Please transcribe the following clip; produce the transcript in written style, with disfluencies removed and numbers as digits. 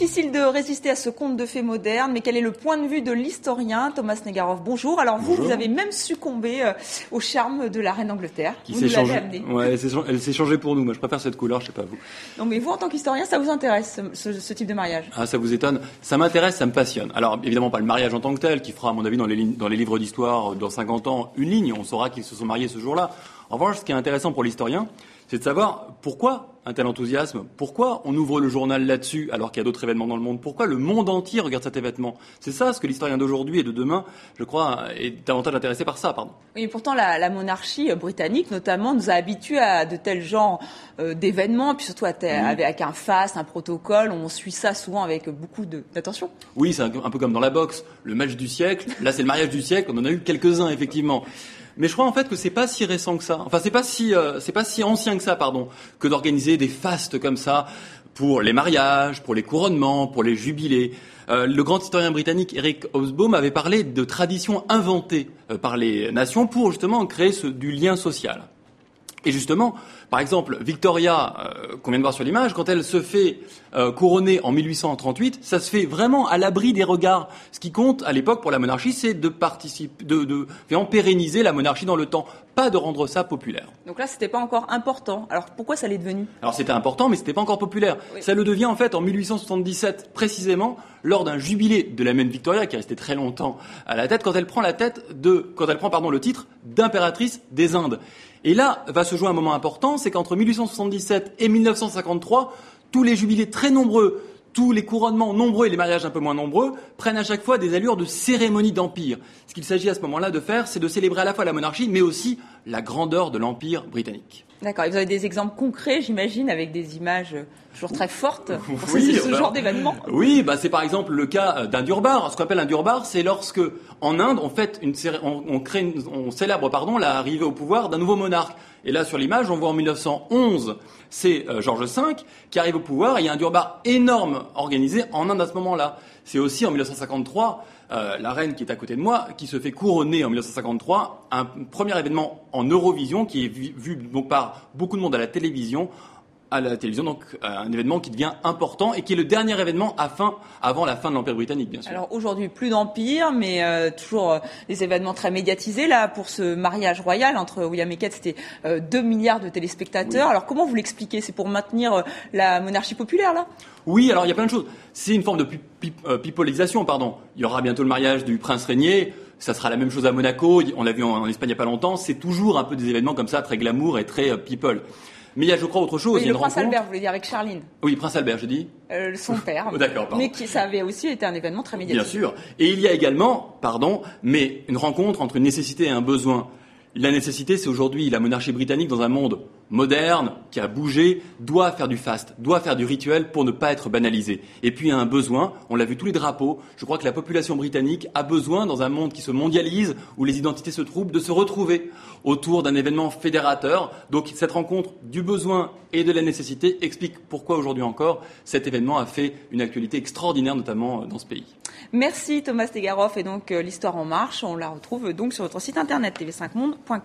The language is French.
Difficile de résister à ce conte de fées moderne, mais quel est le point de vue de l'historien Thomas Negarov? Bonjour. Alors vous avez même succombé au charme de la reine d'Angleterre. Vous nous l'avez amené. Ouais, elle s'est changée pour nous. Moi, je préfère cette couleur, je sais pas vous. Non, mais vous, en tant qu'historien, ça vous intéresse, ce type de mariage? Ah, ça vous étonne? Ça m'intéresse, ça me passionne. Alors, évidemment, pas le mariage en tant que tel, qui fera, à mon avis, dans les livres d'histoire, dans 50 ans, une ligne. On saura qu'ils se sont mariés ce jour-là. En revanche, ce qui est intéressant pour l'historien, c'est de savoir pourquoi un tel enthousiasme, pourquoi on ouvre le journal là-dessus alors qu'il y a d'autres événements dans le monde, pourquoi le monde entier regarde cet événement. C'est ça ce que l'historien d'aujourd'hui et de demain, je crois, est davantage intéressé par ça. Pardon. Oui, et pourtant la monarchie britannique notamment nous a habitués à de tels genres d'événements, puis surtout avec un faste, un protocole, on suit ça souvent avec beaucoup d'attention. Oui, c'est un peu comme dans la boxe, le match du siècle, là c'est le mariage du siècle, on en a eu quelques-uns effectivement. Mais je crois en fait que c'est pas si récent que ça. Enfin, c'est pas si ancien que ça, pardon, que d'organiser des fastes comme ça pour les mariages, pour les couronnements, pour les jubilés. Le grand historien britannique Eric Hobsbawm avait parlé de traditions inventées par les nations pour justement créer du lien social. Et justement, par exemple, Victoria, qu'on vient de voir sur l'image, quand elle se fait couronner en 1838, ça se fait vraiment à l'abri des regards. Ce qui compte à l'époque pour la monarchie, c'est de vraiment pérenniser la monarchie dans le temps, pas de rendre ça populaire. Donc là, c'était pas encore important. Alors pourquoi ça l'est devenu? Alors c'était important, mais c'était pas encore populaire. Oui. Ça le devient en fait en 1877, précisément lors d'un jubilé de la même Victoria, qui est restée très longtemps à la tête, quand elle prend le titre d'impératrice des Indes. Et là va se jouer un moment important, c'est qu'entre 1877 et 1953, tous les jubilés très nombreux, tous les couronnements nombreux et les mariages un peu moins nombreux prennent à chaque fois des allures de cérémonie d'empire. Ce qu'il s'agit à ce moment-là de faire, c'est de célébrer à la fois la monarchie, mais aussi la grandeur de l'empire britannique. D'accord. Et vous avez des exemples concrets, j'imagine, avec des images toujours très fortes pour ce genre d'événement? Oui, c'est par exemple le cas d'un durbar. Ce qu'on appelle un durbar, c'est lorsque, en Inde, on célèbre l'arrivée au pouvoir d'un nouveau monarque. Et là, sur l'image, on voit en 1911, c'est George V qui arrive au pouvoir et il y a un durbar énorme organisé en Inde à ce moment-là. C'est aussi en 1953, la reine qui est à côté de moi, qui se fait couronner en 1953, un premier événement en Eurovision qui est vu donc par beaucoup de monde à la télévision, donc un événement qui devient important et qui est le dernier événement avant la fin de l'Empire britannique, bien sûr. Alors aujourd'hui, plus d'empire, mais toujours des événements très médiatisés. Là, pour ce mariage royal entre William et Kate, c'était 2 milliards de téléspectateurs. Oui. Alors comment vous l'expliquez? C'est pour maintenir la monarchie populaire, là? Oui, alors il y a plein de choses. C'est une forme de pipolisation, pardon. Il y aura bientôt le mariage du prince régnier. Ça sera la même chose à Monaco. On l'a vu en Espagne il n'y a pas longtemps. C'est toujours un peu des événements comme ça, très glamour et très people. Mais il y a, je crois, autre chose. Oui, le prince Albert, vous voulez dire, avec Charline. Oui, prince Albert, j'ai dit. Son père. D'accord, pardon. Mais ça avait aussi été un événement très médiatique. Bien sûr. Et il y a également, mais une rencontre entre une nécessité et un besoin. La nécessité, c'est aujourd'hui la monarchie britannique dans un monde moderne, qui a bougé, doit faire du faste, doit faire du rituel pour ne pas être banalisé. Et puis il y a un besoin, on l'a vu tous les drapeaux, je crois que la population britannique a besoin, dans un monde qui se mondialise, où les identités se troublent, de se retrouver autour d'un événement fédérateur. Donc cette rencontre du besoin et de la nécessité explique pourquoi aujourd'hui encore cet événement a fait une actualité extraordinaire, notamment dans ce pays. Merci Thomas Negarov. Et donc l'Histoire en marche, on la retrouve donc sur votre site internet tv5monde.com.